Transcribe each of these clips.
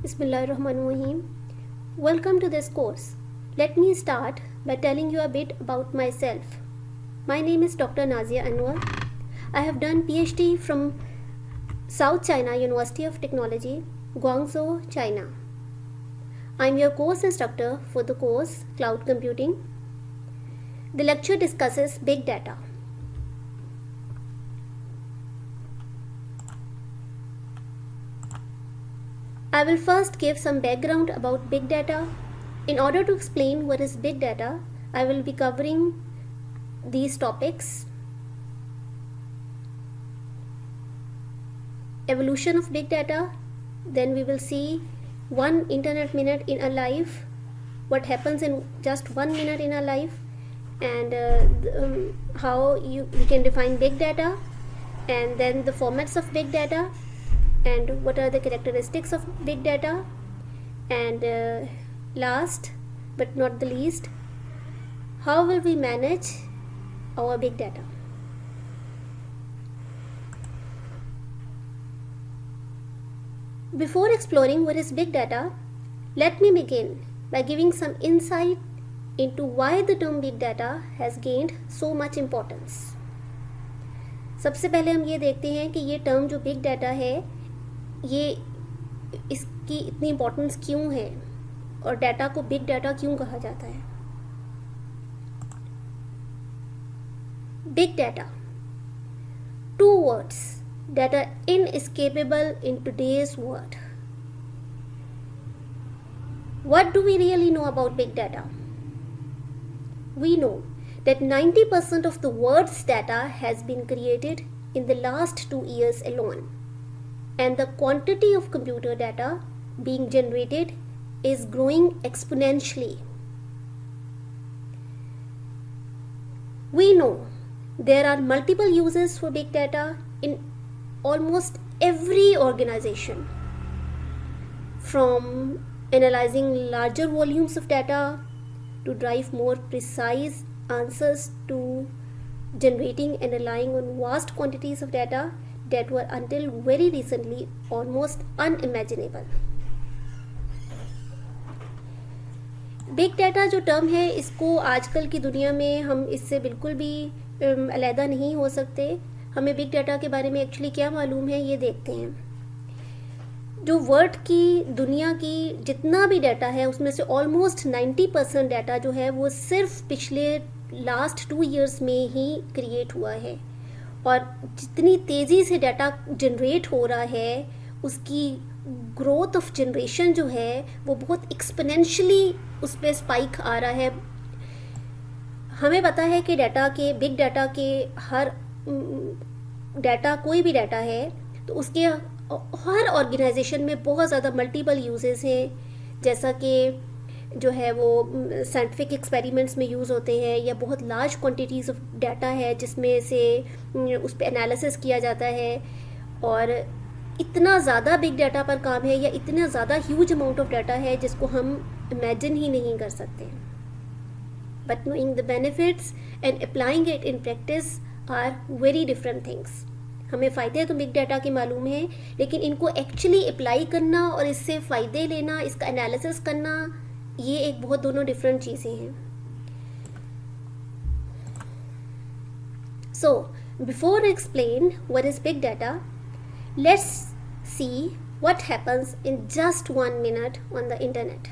Bismillahirrahmanirrahim. Welcome to this course. Let me start by telling you a bit about myself. My name is Dr. Nazia Anwar. I have done PhD from South China University of Technology, Guangzhou, China. I am your course instructor for the course Cloud Computing. The lecture discusses big data. I will first give some background about big data. In order to explain what is big data, I will be covering these topics: evolution of big data, then we will see 1 internet minute in a life, what happens in just 1 minute in a life, and how we can define big data, and then the formats of big data, and what are the characteristics of big data, and last but not the least, how will we manage our big data. Before exploring what is big data, let me begin by giving some insight into why the term big data has gained so much importance. सबसे पहले हम ये देखते हैं कि ये term जो big data है, ये इसकी इतनी इम्पोर्टेंस क्यों है और डाटा को बिग डाटा क्यों कहा जाता है. Big data, 2 words that are inescapable in today's world. What do we really know about big data? We know that 90% of the world's data has been created in the last 2 years alone, and the quantity of computer data being generated is growing exponentially. We know there are multiple uses for big data in almost every organization, from analyzing larger volumes of data to drive more precise answers to generating and relying on vast quantities of data that were until very recently almost unimaginable. Big data जो term है, इसको आजकल की दुनिया में हम इससे बिल्कुल भी अलहदा नहीं हो सकते. हमें बिग डाटा के बारे में एक्चुअली क्या मालूम है, ये देखते हैं. जो वर्ल्ड की दुनिया की जितना भी डाटा है, उसमें से ऑलमोस्ट 90% डाटा जो है वो सिर्फ पिछले लास्ट 2 years में ही क्रिएट हुआ है. और जितनी तेज़ी से डाटा जनरेट हो रहा है, उसकी ग्रोथ ऑफ जनरेशन जो है वो बहुत एक्सपोनेंशियली उस पर स्पाइक आ रहा है. हमें पता है कि डाटा के बिग डाटा के हर डाटा, कोई भी डाटा है तो उसके हर ऑर्गेनाइजेशन में बहुत ज़्यादा मल्टीपल यूजेस हैं. जैसा कि जो है वो साइंटिफिक एक्सपेरिमेंट्स में यूज़ होते हैं, या बहुत लार्ज क्वांटिटीज़ ऑफ डाटा है जिसमें से उस पर एनालिसिस किया जाता है. और इतना ज़्यादा बिग डाटा पर काम है, या इतना ज़्यादा ह्यूज अमाउंट ऑफ डाटा है जिसको हम इमेजिन ही नहीं कर सकते. But knowing the benefits and applying it in practice are very different things. हमें फ़ायदे तो बिग डाटा के मालूम है, लेकिन इनको एक्चुअली अप्लाई करना और इससे फ़ायदे लेना, इसका एनालिसिस करना, ये एक बहुत दोनों डिफरेंट चीज़ें हैं. सो before I explain what is big data, let's see what happens in just 1 minute on the internet.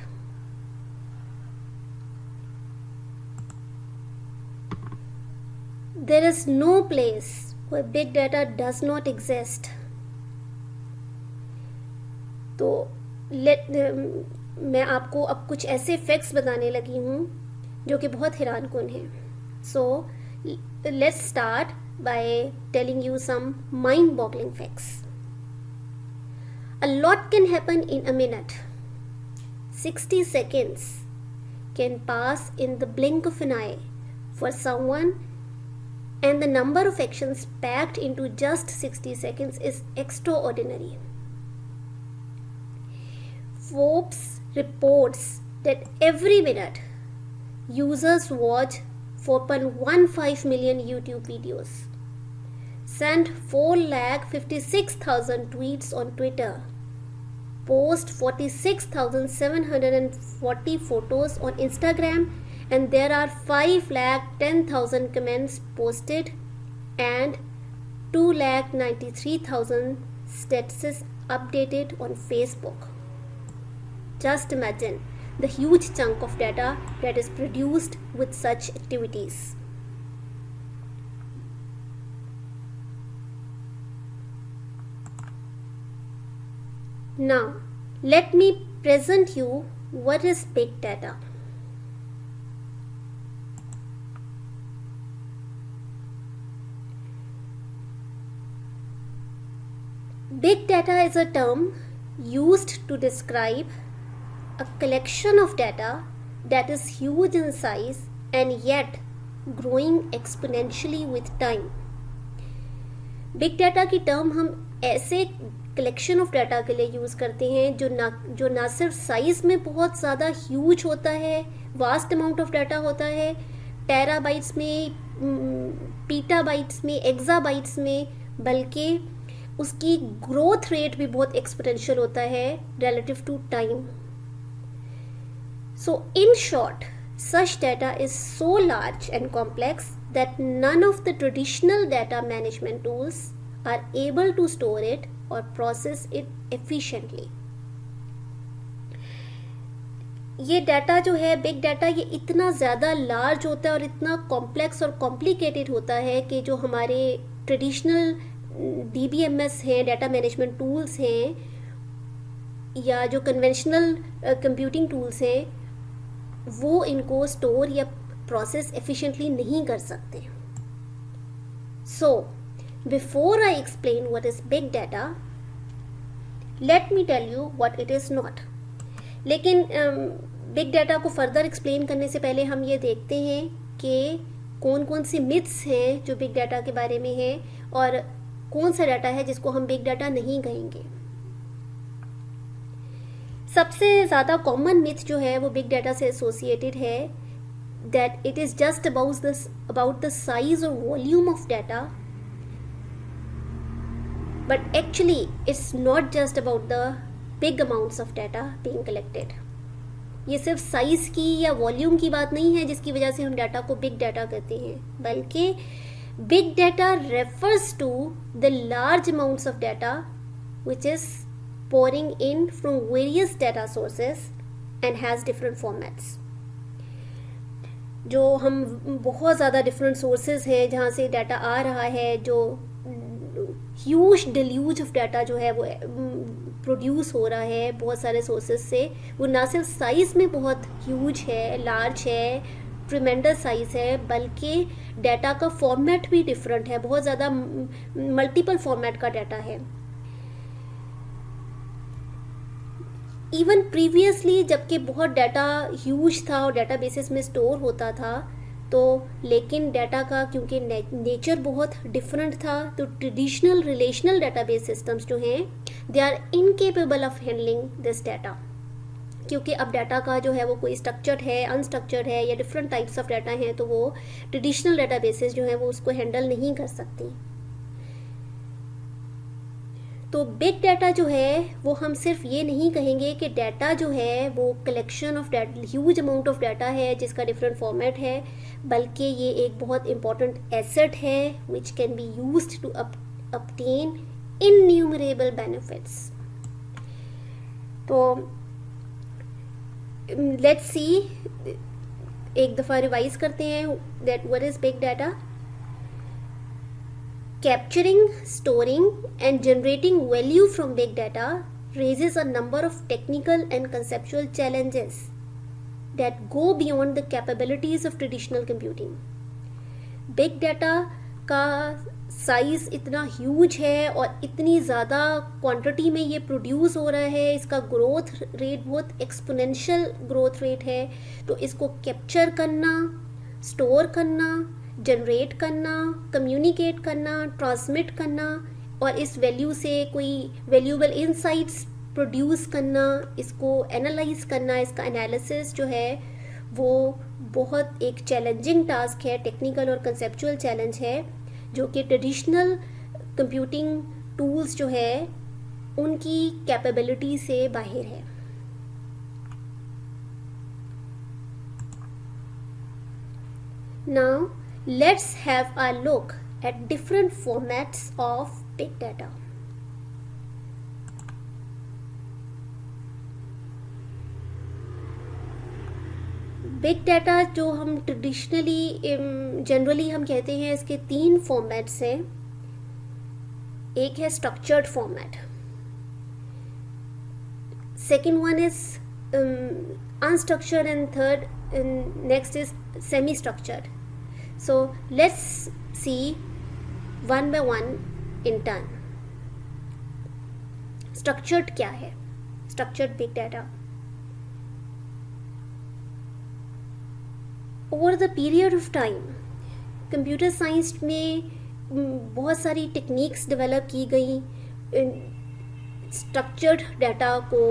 There is no place where big data does not exist. तो मैं आपको अब कुछ ऐसे फैक्ट्स बताने लगी हूँ जो कि बहुत हैरानकुन हैं. So let's start by telling you some mind boggling facts. A lot can happen in a minute. 60 seconds can pass in the blink of an eye for someone, and the number of actions packed into just 60 seconds is extraordinary. Forbes reports that every minute users watch 4.15 million YouTube videos, send 4,56,000 tweets on Twitter, post post 46,740 photos on Instagram, and there are 5,10,000 comments posted and 2,93,000 statuses updated on Facebook. Just imagine the huge chunk of data that is produced with such activities. Now, let me present you what is big data. Big data is a term used to describe a collection of data that is huge in size and yet growing exponentially with time. Big data की term हम ऐसे collection of data के लिए use करते हैं जो ना सिर्फ साइज़ में बहुत ज़्यादा ह्यूज होता है, वास्ट अमाउंट ऑफ डाटा होता है, टेराबाइट्स में, पीटाबाइट्स में, एक्साबाइट्स में, बल्कि उसकी ग्रोथ रेट भी बहुत एक्सपोनेंशियल होता है relative to time. So in short, such data is so large and complex that none of the traditional data management tools are able to store it or process it efficiently. ये data जो है big data, ये इतना ज़्यादा large होता है और इतना कॉम्प्लेक्स और कॉम्प्लिकेटेड होता है कि जो हमारे ट्रेडिशनल DBMS हैं, डाटा मैनेजमेंट टूल्स हैं, या जो कन्वेंशनल कंप्यूटिंग टूल्स हैं, वो इनको स्टोर या प्रोसेस एफिशिएंटली नहीं कर सकते. So before I explain what is big data, let me tell you what it is not. लेकिन बिग डाटा को फर्दर एक्सप्लेन करने से पहले हम ये देखते हैं कि कौन कौन सी मिथ्स हैं जो बिग डाटा के बारे में हैं और कौन सा डाटा है जिसको हम बिग डाटा नहीं कहेंगे. सबसे ज़्यादा कॉमन मिथ जो है वो बिग डाटा से एसोसिएटेड है that it is just about the size और volume of data, but actually it's not just about the big amounts of data being collected. ये सिर्फ साइज की या वॉल्यूम की बात नहीं है जिसकी वजह से हम डाटा को बिग डाटा कहते हैं, बल्कि big data refers to the large amounts of data which is pouring in from various data sources and has different formats. जो हम बहुत ज़्यादा डिफरेंट सोर्सेज हैं जहाँ से डाटा आ रहा है, जो ह्यूज डिल्यूज ऑफ डाटा जो है वो प्रोड्यूस हो रहा है बहुत सारे सोर्सेज से, वो ना सिर्फ साइज़ में बहुत ह्यूज है, लार्ज है, ट्रिमेंडस साइज़ है, बल्कि डाटा का फॉर्मेट भी डिफरेंट है, बहुत ज़्यादा मल्टीपल फॉर्मेट का डाटा है. इवन प्रीवियसली जबकि बहुत डाटा ह्यूज था और डाटा बेसिस में स्टोर होता था, तो लेकिन डाटा का क्योंकि नेचर बहुत डिफरेंट था, तो ट्रेडिशनल रिलेशनल डाटाबेस सिस्टम्स जो हैं they are incapable of handling this data, क्योंकि अब डाटा का जो है वो कोई स्ट्रक्चर्ड है, अनस्ट्रक्चर्ड है या डिफरेंट टाइप्स ऑफ डाटा हैं, तो वो ट्रेडिशनल डाटाबेसेस जो हैं वो उसको हैंडल नहीं कर सकती. तो बिग डाटा जो है वो हम सिर्फ ये नहीं कहेंगे कि डाटा जो है वो collection of huge amount of data है जिसका डिफरेंट फॉर्मेट है, बल्कि ये एक बहुत इंपॉर्टेंट एसेट है which can be used to obtain innumerable benefits. तो लेट्स सी, एक दफ़ा रिवाइज करते हैं that what is big data. Capturing, storing and generating value from big data raises a number of technical and conceptual challenges that go beyond the capabilities of traditional computing. Big data का size इतना huge है और इतनी ज़्यादा quantity में ये produce हो रहा है, इसका ग्रोथ रेट बहुत एक्सपोनेंशियल ग्रोथ रेट है, तो इसको कैप्चर करना, स्टोर करना, जनरेट करना, कम्युनिकेट करना, ट्रांसमिट करना और इस वैल्यू से कोई वैल्यूएबल इनसाइट्स प्रोड्यूस करना, इसको एनालाइज करना, इसका एनालिसिस जो है वो बहुत एक चैलेंजिंग टास्क है, टेक्निकल और कंसेप्चुअल चैलेंज है, जो कि ट्रेडिशनल कंप्यूटिंग टूल्स जो है उनकी कैपेबिलिटी से बाहर है। Now let's have a look at different formats of big data. Big data जो हम ट्रेडिशनली जनरली हम कहते हैं, इसके 3 फॉर्मेट्स हैं। एक है structured format, second one is unstructured and third next is semi structured. So let's see one by one in turn. Structured क्या है? Structured big data. Over the period of time, computer science में बहुत सारी techniques develop की गई structured data को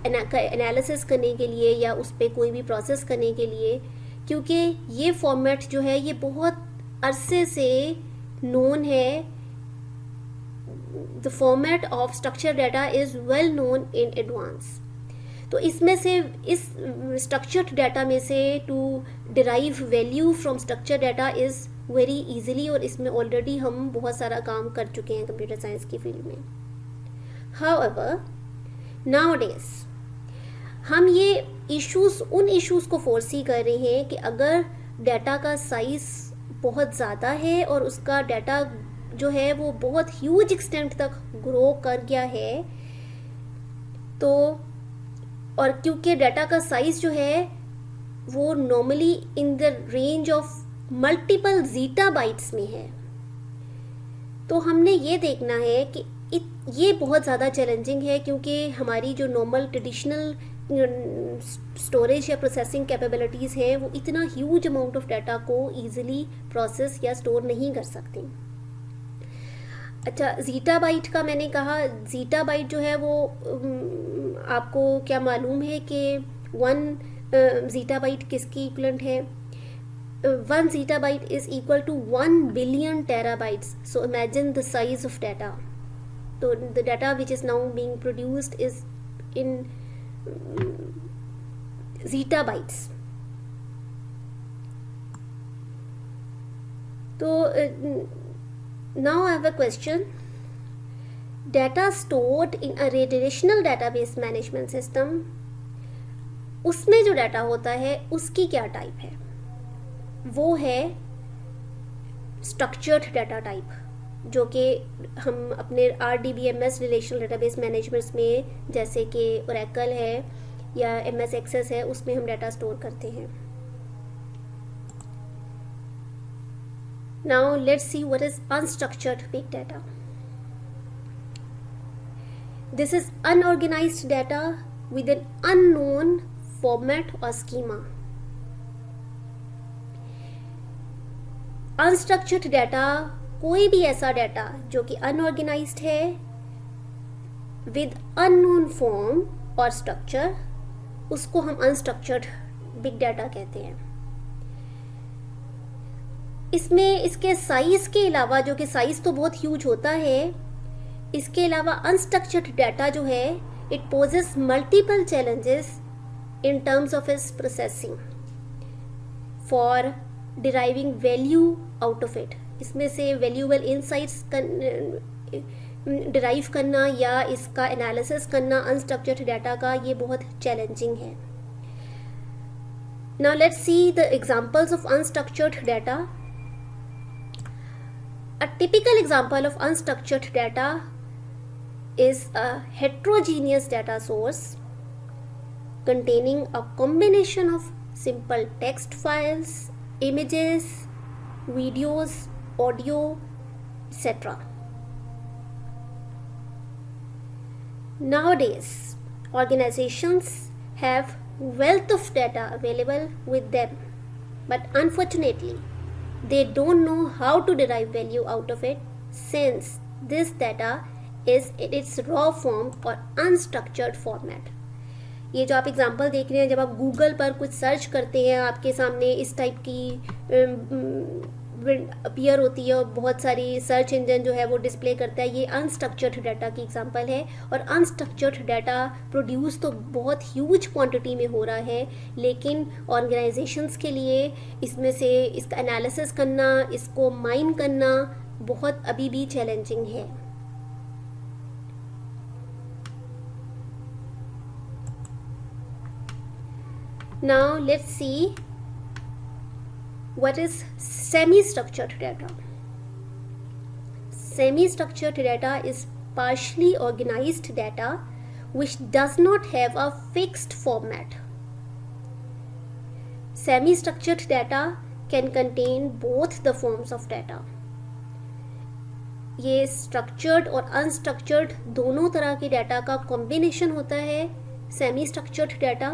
analysis करने के लिए या उस पर कोई भी प्रोसेस करने के लिए, क्योंकि ये फॉर्मेट जो है ये बहुत अरसे से नोन है. The format of structure data is well known in advance. तो इसमें से इस स्ट्रक्चर्ड डाटा में से to derive value from structure data is very easily, और इसमें ऑलरेडी हम बहुत सारा काम कर चुके हैं कंप्यूटर साइंस की फील्ड में. हाउएवर नाउअडेज हम ये उन इश्यूज़ को फोर्सी कर रहे हैं कि अगर डाटा का साइज़ बहुत ज़्यादा है और उसका डाटा जो है वो बहुत ह्यूज एक्सटेंट तक ग्रो कर गया है, तो और क्योंकि डाटा का साइज़ जो है वो normally in the range of multiple zeta bytes में है, तो हमने ये देखना है कि ये बहुत ज़्यादा चैलेंजिंग है, क्योंकि हमारी जो नॉर्मल ट्रेडिशनल स्टोरेज या प्रोसेसिंग कैपेबिलिटीज़ हैं वो इतना ह्यूज अमाउंट ऑफ डाटा को ईजिली प्रोसेस या स्टोर नहीं कर सकती. अच्छा, ज़ीटा बाइट का मैंने कहा, ज़ीटा बाइट जो है वो आपको क्या मालूम है कि 1 ज़ीटा बाइट किसकी इक्वलेंट है? 1 zetta byte is equal to 1 billion terabytes. So imagine the size of data. तो the data which is now being produced is in zeta bytes. So now I have a question. Data stored in a relational database management system, उसमें जो data होता है उसकी क्या type है? वो है स्ट्रक्चर्ड डाटा टाइप, जो कि हम अपने RDBMS रिलेशनल डेटाबेस मैनेजमेंट्स में जैसे कि ओरेकल है या MS एक्सेस है, उसमें हम डाटा स्टोर करते हैं. Now let's see what is unstructured big data. This is unorganised data with an unknown format और स्कीमा. अनस्ट्रक्चर्ड डाटा कोई भी ऐसा डाटा जो कि अनऑर्गेनाइज्ड है विद अननोन फॉर्म और स्ट्रक्चर, उसको हम अनस्ट्रक्चर्ड बिग डाटा कहते हैं. इसमें इसके साइज के अलावा, जो कि साइज तो बहुत ह्यूज होता है, इसके अलावा अनस्ट्रक्चर्ड डाटा जो है it poses multiple challenges in terms of its processing for deriving value out of it. इसमें से वैल्यूएबल इनसाइट्स डिराइव करना या इसका एनालिसिस करना अनस्ट्रक्चर्ड डाटा का, ये बहुत चैलेंजिंग है. Now let's see the examples of unstructured data. A typical example of unstructured data is a heterogeneous data source containing a combination of simple text files, images, videos, audio, etc. Nowadays, organizations have wealth of data available with them, but unfortunately, they don't know how to derive value out of it, since this data is in its raw form or unstructured format. ये जो आप example देख रहे हैं, जब आप Google पर कुछ सर्च करते हैं, आपके सामने इस टाइप की अपीयर होती है और बहुत सारी सर्च इंजन जो है वो डिस्प्ले करता है, ये अनस्ट्रक्चर्ड डाटा की एग्जांपल है। और अनस्ट्रक्चर्ड डाटा प्रोड्यूस तो बहुत ह्यूज क्वांटिटी में हो रहा है, लेकिन ऑर्गेनाइजेशंस के लिए इसमें से इसका एनालिसिस करना, इसको माइन करना बहुत अभी भी चैलेंजिंग है। Now let's see what is semi-structured data. Semi-structured data is partially organized data which does not have a fixed format. Semi-structured data can contain both the forms of data. ये structured और unstructured दोनों तरह के data का combination होता है semi structured data,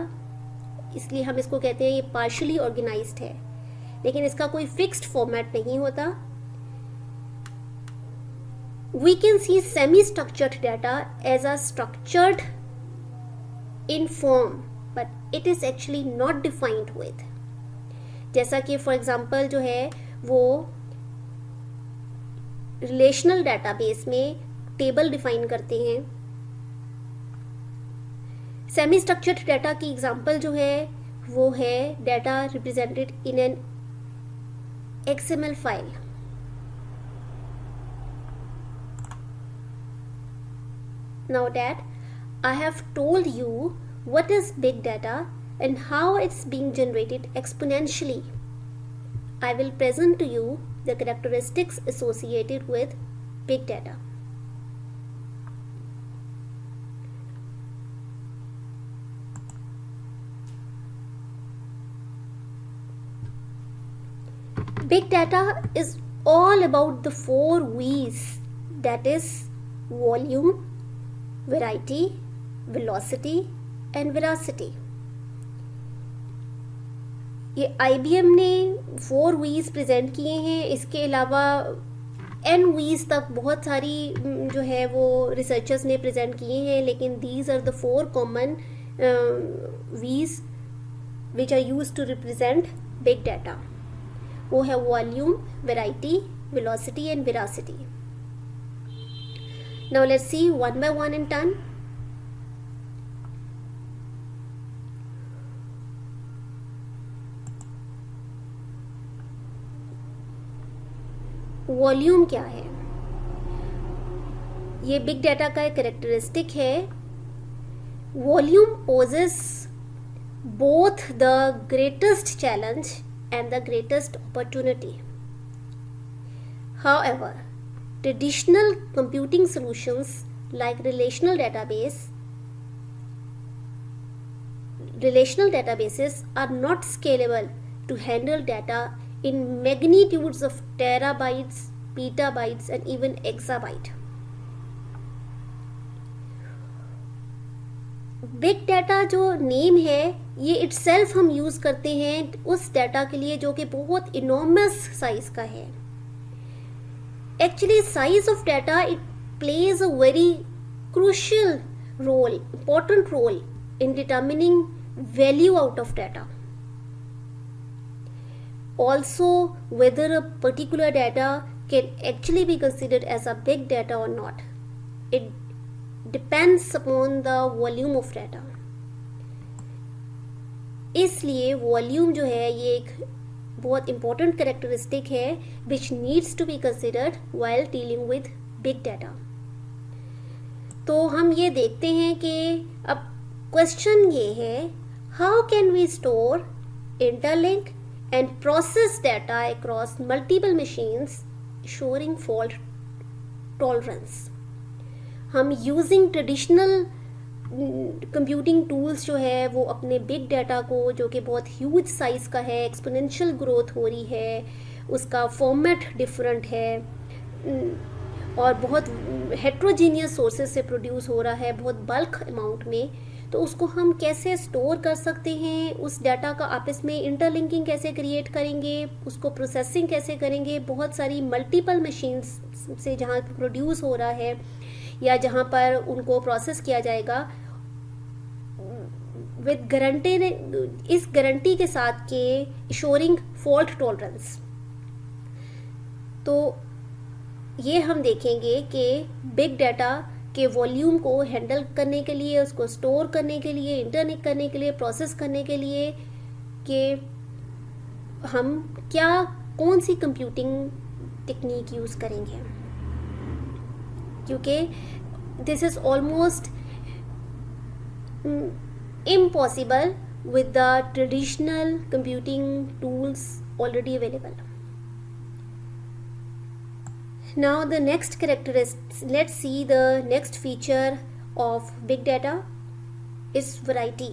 इसलिए हम इसको कहते हैं ये पार्शली ऑर्गेनाइज्ड है, लेकिन इसका कोई फिक्स्ड फॉर्मेट नहीं होता। We can see semi structured data as a structured in form but it is actually not defined with, जैसा कि फॉर एग्जांपल जो है वो रिलेशनल डेटाबेस में टेबल डिफाइन करते हैं। सेमी स्ट्रक्चर्ड डाटा की एग्जांपल जो है वो है data represented in an XML file. Now that I have told you what is big data and how it's being generated exponentially, I will present to you the characteristics associated with big data. Big data is all about the 4 V's, that is volume, variety, velocity and veracity. ये IBM ने 4 V's present किए हैं, इसके अलावा N V's तक बहुत सारी जो है वो रिसर्चर्स ने प्रेजेंट किए हैं, लेकिन these are the 4 common V's which are used to represent big data. वो है volume, variety, velocity and veracity. Now let's see one by one in turn. Volume क्या है? ये बिग डाटा का एक कैरेक्टरिस्टिक है. Volume poses both the greatest challenge and the greatest opportunity. However, traditional computing solutions like relational databases are not scalable to handle data in magnitudes of terabytes, petabytes and even exabyte. Big data जो name है ये itself हम use करते हैं उस data के लिए जो कि बहुत इनॉर्मस साइज का है. Actually size of data it plays a very crucial role, important role in determining value out of data. Also whether a particular data can actually be considered as a big data और not, it depends upon the volume of data. इसलिए volume जो है ये एक बहुत important characteristic है which needs to be considered while dealing with big data. तो हम ये देखते हैं कि अब क्वेश्चन ये है, how can we store, interlink and process data across multiple machines ensuring fault tolerance. हम यूजिंग ट्रेडिशनल कंप्यूटिंग टूल्स जो है वो अपने बिग डाटा को, जो कि बहुत ह्यूज साइज़ का है, एक्सपोनेंशियल ग्रोथ हो रही है, उसका फॉर्मेट डिफरेंट है और बहुत हेट्रोजीनियस सोर्सेज से प्रोड्यूस हो रहा है बहुत बल्क अमाउंट में, तो उसको हम कैसे स्टोर कर सकते हैं, उस डाटा का आपस में इंटरलिंकिंग कैसे क्रिएट करेंगे, उसको प्रोसेसिंग कैसे करेंगे, बहुत सारी मल्टीपल मशीन्स से जहाँ प्रोड्यूस हो रहा है या जहाँ पर उनको प्रोसेस किया जाएगा विद गारंटी, इस गारंटी के साथ कि इशोरिंग फॉल्ट टॉलरेंस. तो ये हम देखेंगे कि बिग डाटा के वॉल्यूम को हैंडल करने के लिए, उसको स्टोर करने के लिए, इंटरनेट करने के लिए, प्रोसेस करने के लिए कि हम कौन सी कंप्यूटिंग टेक्निक यूज़ करेंगे, क्योंकि this is almost impossible with the traditional computing tools already available. Now the next characteristics, let's see the next feature of big data is variety.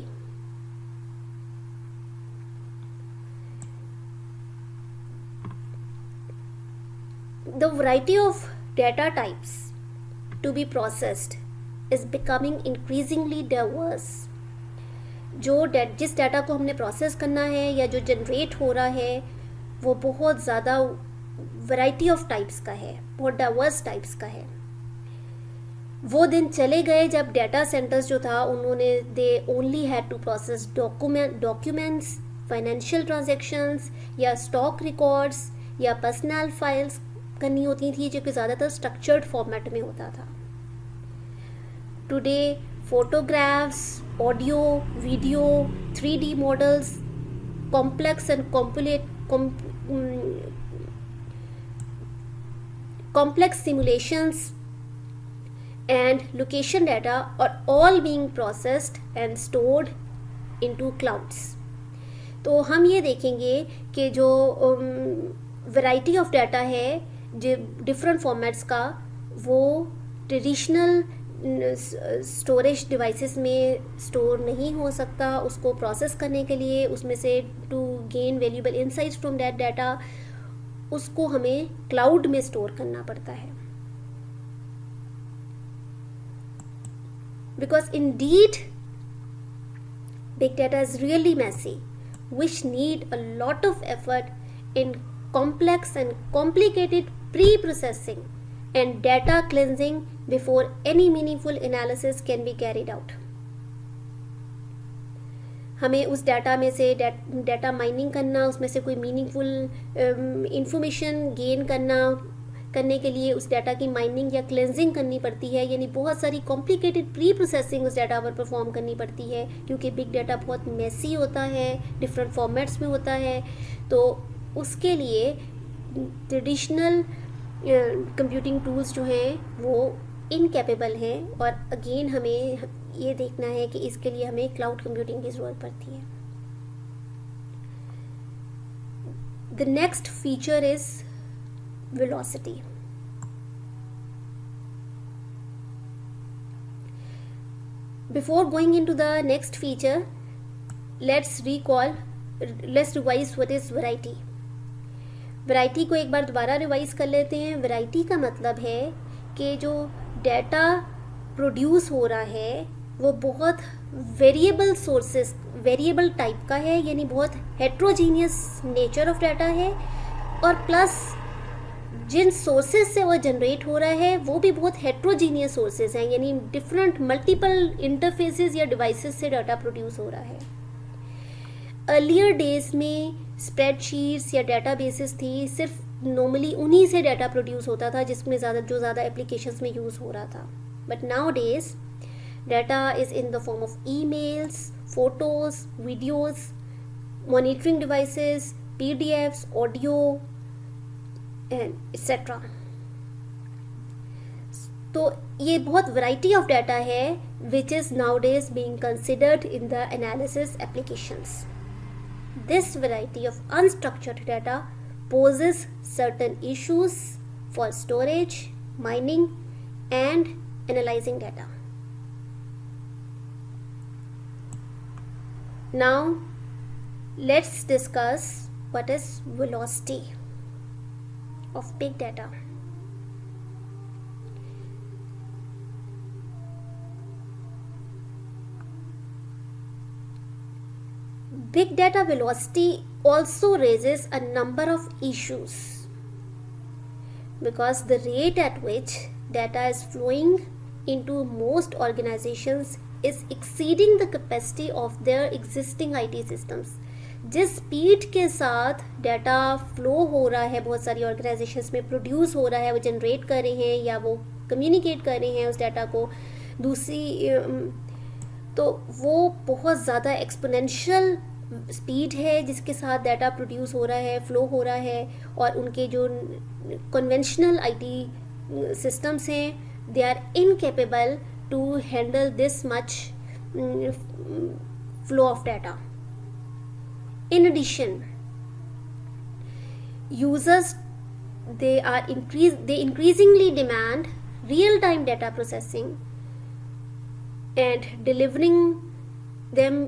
The variety of data types to be processed is becoming increasingly diverse. जिस data को हमने process करना है या जो generate हो रहा है वो बहुत ज़्यादा वैरायटी ऑफ टाइप्स का है, बहुत डाइवर्स टाइप्स का है। वो दिन चले गए जब डाटा सेंटर्स जो था उन्होंने they only had to process documents, financial transactions या स्टॉक रिकॉर्ड्स या पर्सनल फाइल्स करनी होती थी, जो कि ज़्यादातर स्ट्रक्चर्ड फॉर्मेट में होता था। Today photographs, audio, video, 3D models, complex and complex simulations and location data are all being processed and stored into clouds. तो हम ये देखेंगे कि जो वैरायटी ऑफ डाटा है जो डिफरेंट फॉर्मेट्स का, वो ट्रेडिशनल स्टोरेज डिवाइसेस में स्टोर नहीं हो सकता। उसको प्रोसेस करने के लिए, उसमें से to gain valuable insights from that data, उसको हमें क्लाउड में स्टोर करना पड़ता है। Because indeed big data is really messy, which need a lot of effort in complex and complicated pre-processing and data cleansing before any meaningful analysis can be carried out. हमें उस data में से data mining करना, उसमें से कोई meaningful information gain करने के लिए उस डाटा की माइनिंग या क्लेंजिंग करनी पड़ती है, यानी बहुत सारी कॉम्प्लिकेटेड प्री प्रोसेसिंग उस डाटा पर परफॉर्म करनी पड़ती है, क्योंकि बिग डाटा बहुत मैसी होता है, डिफरेंट फॉर्मेट्स में होता है। तो उसके लिए ट्रेडिशनल कंप्यूटिंग टूल्स जो हैं वो इनकैपेबल हैं, और अगेन हमें ये देखना है कि इसके लिए हमें क्लाउड कंप्यूटिंग की ज़रूरत पड़ती है। The next feature is velocity. Before going into the next feature, let's revise what is variety. Variety को एक बार दोबारा रिवाइज कर लेते हैं। वैरायटी का मतलब है कि जो डाटा प्रोड्यूस हो रहा है वो बहुत वेरिएबल टाइप का है, यानी बहुत हेट्रोजीनियस नेचर ऑफ डाटा है, और प्लस जिन सोर्सेज से वो जनरेट हो रहा है वो भी बहुत हेट्रोजीनियस सोर्सेज हैं, यानी डिफरेंट मल्टीपल इंटरफेसेस या डिवाइसेस से डाटा प्रोड्यूस हो रहा है। अर्लियर डेज में स्प्रेडशीट्स या डेटाबेसेस थी, सिर्फ नॉर्मली उन्हीं से डाटा प्रोड्यूस होता था जिसमें ज़्यादा एप्लीकेशंस में यूज़ हो रहा था। But now days data is in the form of emails, photos, videos, monitoring devices, PDFs, audio and etcetera. तो ये बहुत वैरायटी ऑफ डाटा है विच is now days being considered in the analysis applications. This variety of unstructured data poses certain issues for storage, mining, and analyzing data. Now, let's discuss what is velocity of big data. Big data velocity also raises a number of issues because the rate at which data is flowing into most organizations is exceeding the capacity of their existing IT systems. जिस speed के साथ data flow हो रहा है, बहुत सारी organisations में produce हो रहा है, वो जनरेट कर रहे हैं या वो कम्युनिकेट कर रहे हैं उस डाटा को दूसरी, तो वो बहुत ज़्यादा एक्सपोनेंशियल स्पीड है जिसके साथ डाटा प्रोड्यूस हो रहा है, फ्लो हो रहा है। और उनके जो कन्वेंशनल आईटी सिस्टम्स हैं, they are incapable to handle this much flow of data. In addition, users they increasingly demand real-time data processing, and delivering them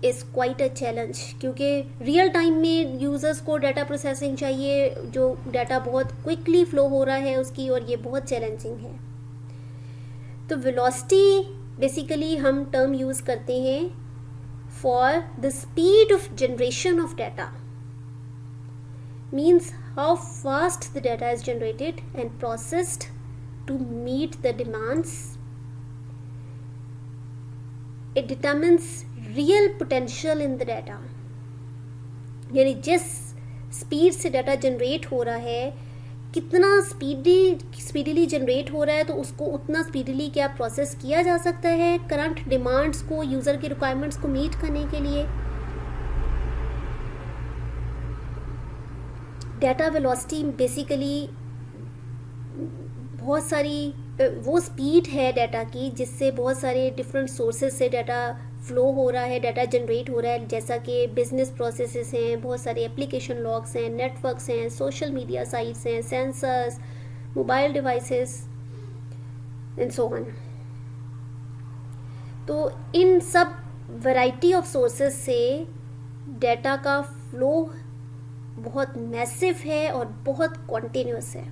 is quite a challenge, क्योंकि रियल टाइम में users को data processing चाहिए, जो data बहुत quickly flow हो रहा है उसकी, और ये बहुत चैलेंजिंग है। तो वेलोसिटी बेसिकली हम टर्म यूज़ करते हैं for the speed of generation of data, means how fast the data is generated and processed to meet the demands. It determines real potential in the data, यानी जिस speed से data generate हो रहा है, कितना speedily generate हो रहा है, तो उसको उतना स्पीडीली क्या प्रोसेस किया जा सकता है करंट डिमांड्स को, यूज़र की रिक्वायरमेंट्स को मीट करने के लिए। डाटा वेलोसिटी बेसिकली बहुत सारी वो स्पीड है डाटा की जिससे बहुत सारे डिफरेंट सोर्सेज से डाटा फ्लो हो रहा है, डाटा जनरेट हो रहा है, जैसा कि बिजनेस प्रोसेसेस हैं, बहुत सारे एप्लीकेशन लॉग्स हैं, नेटवर्क्स हैं, सोशल मीडिया साइट्स हैं, sensors, mobile devices and so on. तो इन सब वैरायटी ऑफ सोर्सेज से डाटा का फ्लो बहुत मैसिव है और बहुत कॉन्टिन्यूस है।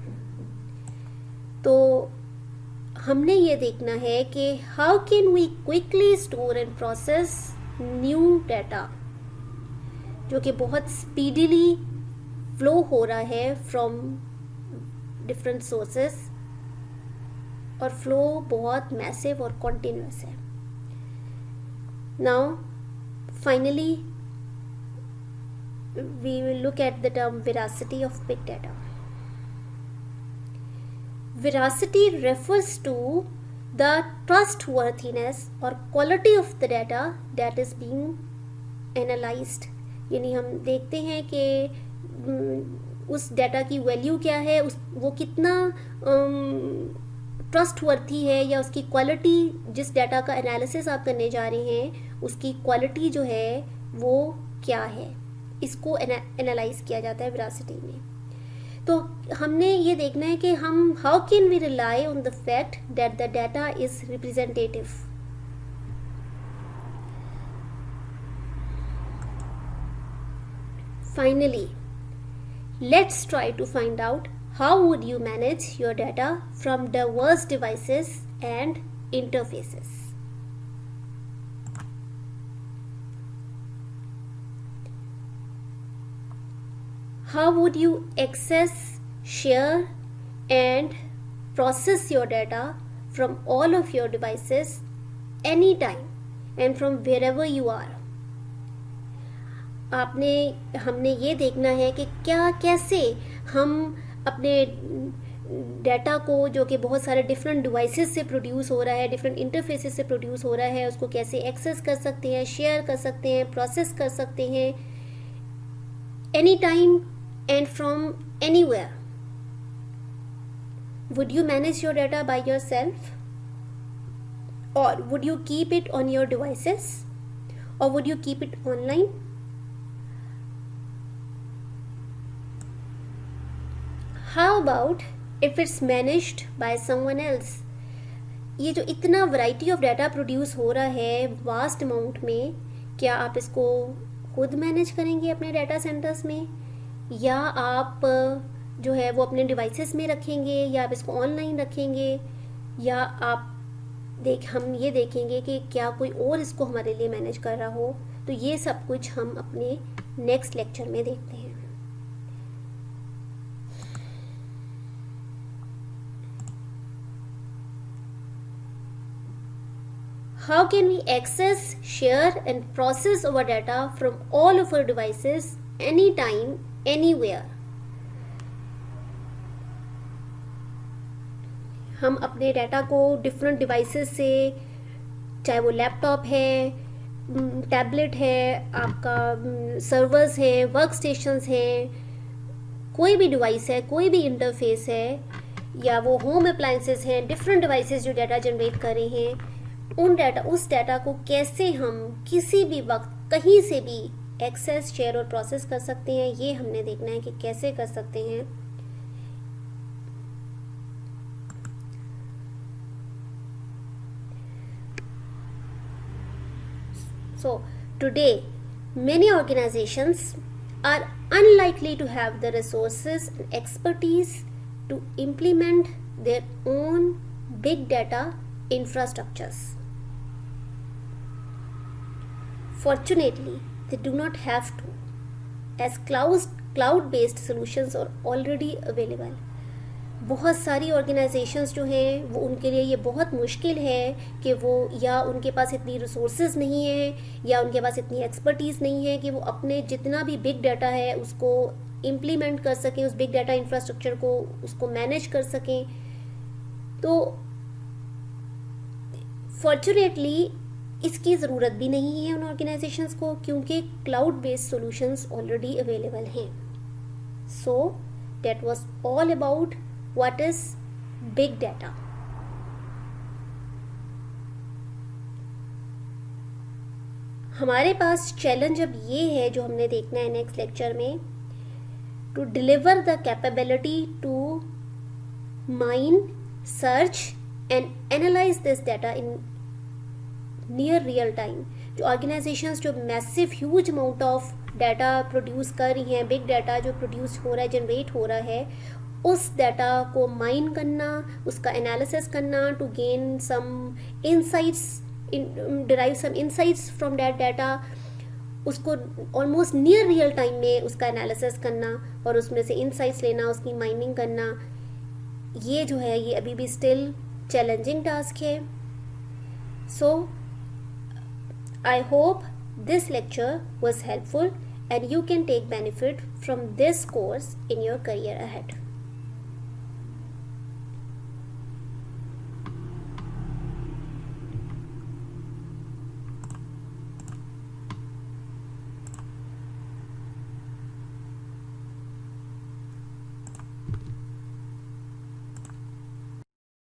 तो हमने ये देखना है कि how can we quickly store and process new data, जो कि बहुत स्पीडीली फ्लो हो रहा है फ्रॉम डिफरेंट सोर्सेस, और फ्लो बहुत मैसिव और कॉन्टिन्यूस है। Now finally we will look at the term veracity of big data. Veracity refers to the trustworthiness or quality of the data that is being analyzed. यानी हम देखते हैं कि उस डाटा की वैल्यू क्या है, वो कितना ट्रस्टवर्थी है, या उसकी क्वालिटी, जिस डाटा का एनालिसिस आप करने जा रहे हैं उसकी क्वालिटी जो है वो क्या है, इसको एनालाइज किया जाता है वेरासिटी में. तो हमने ये देखना है कि हम how can we rely on the fact that the data is representative. Finally, let's try to find out how would you manage your data from diverse devices and interfaces. How would you access, share and process your data from all of your devices anytime and from wherever you are? हमने ये देखना है कि कैसे हम अपने data को, जो कि बहुत सारे डिफरेंट डिवाइसेस से प्रोड्यूस हो रहा है, डिफरेंट इंटरफेसेस से प्रोड्यूस हो रहा है, उसको कैसे एक्सेस कर सकते हैं, शेयर कर सकते हैं, प्रोसेस कर सकते हैं any time and from anywhere. Would you manage your data by yourself, or would you keep it on your devices, or would you keep it online? How about if it's managed by someone else? ये जो इतना variety of data produce हो रहा है vast amount में, क्या आप इसको खुद मैनेज करेंगे अपने डाटा सेंटर्स में, या आप जो है वो अपने डिवाइसेस में रखेंगे, या आप इसको ऑनलाइन रखेंगे, या आप हम ये देखेंगे कि क्या कोई और इसको हमारे लिए मैनेज कर रहा हो. तो ये सब कुछ हम अपने नेक्स्ट लेक्चर में देखते हैं. How can we access, share and process our data from all of our devices anytime, anywhere? हम अपने डाटा को डिफरेंट डिवाइसेस से, चाहे वो लैपटॉप है, टैबलेट है, आपका सर्वर्स हैं, वर्क स्टेशंस हैं, कोई भी डिवाइस है, कोई भी इंटरफेस है, या वो होम अप्लायंसेस हैं, डिफरेंट डिवाइसेस जो डाटा जनरेट कर रहे हैं, उस डाटा को कैसे हम किसी भी वक्त कहीं से भी एक्सेस, शेयर और प्रोसेस कर सकते हैं, ये हमने देखना है कि कैसे कर सकते हैं. So today many organizations are unlikely to have the resources and expertise to implement their own big data infrastructures. Fortunately, they do not have to, as cloud-based solutions are already available. बहुत सारी organisations जो हैं वो, उनके लिए ये बहुत मुश्किल है कि वो, या उनके पास इतनी रिसोर्सेज नहीं है, या उनके पास इतनी एक्सपर्टीज़ नहीं है कि वो अपने जितना भी बिग डाटा है उसको इम्प्लीमेंट कर सकें, उस बिग डाटा इंफ्रास्ट्रक्चर को उसको मैनेज कर सकें. तो फॉर्चुनेटली इसकी ज़रूरत भी नहीं है उन ऑर्गेनाइजेशंस को, क्योंकि cloud based solutions already available हैं. So that was all about what is big data. हमारे पास चैलेंज अब ये है जो हमने देखना है नेक्स्ट लेक्चर में, to deliver the capability to mine, search and analyse this data in near real time. जो ऑर्गेनाइजेशंस जो massive huge amount of data produce कर रही हैं, बिग डाटा जो प्रोड्यूस हो रहा है, जनरेट हो रहा है, उस डाटा को माइन करना, उसका एनालिसिस करना, to gain some insights, derive some insights from that data, उसको ऑलमोस्ट नियर रियल टाइम में उसका एनालिसिस करना और उसमें से इनसाइट्स लेना, उसकी माइनिंग करना, ये जो है ये अभी भी स्टिल चैलेंजिंग टास्क है. सो I hope this lecture was helpful and you can take benefit from this course in your career ahead.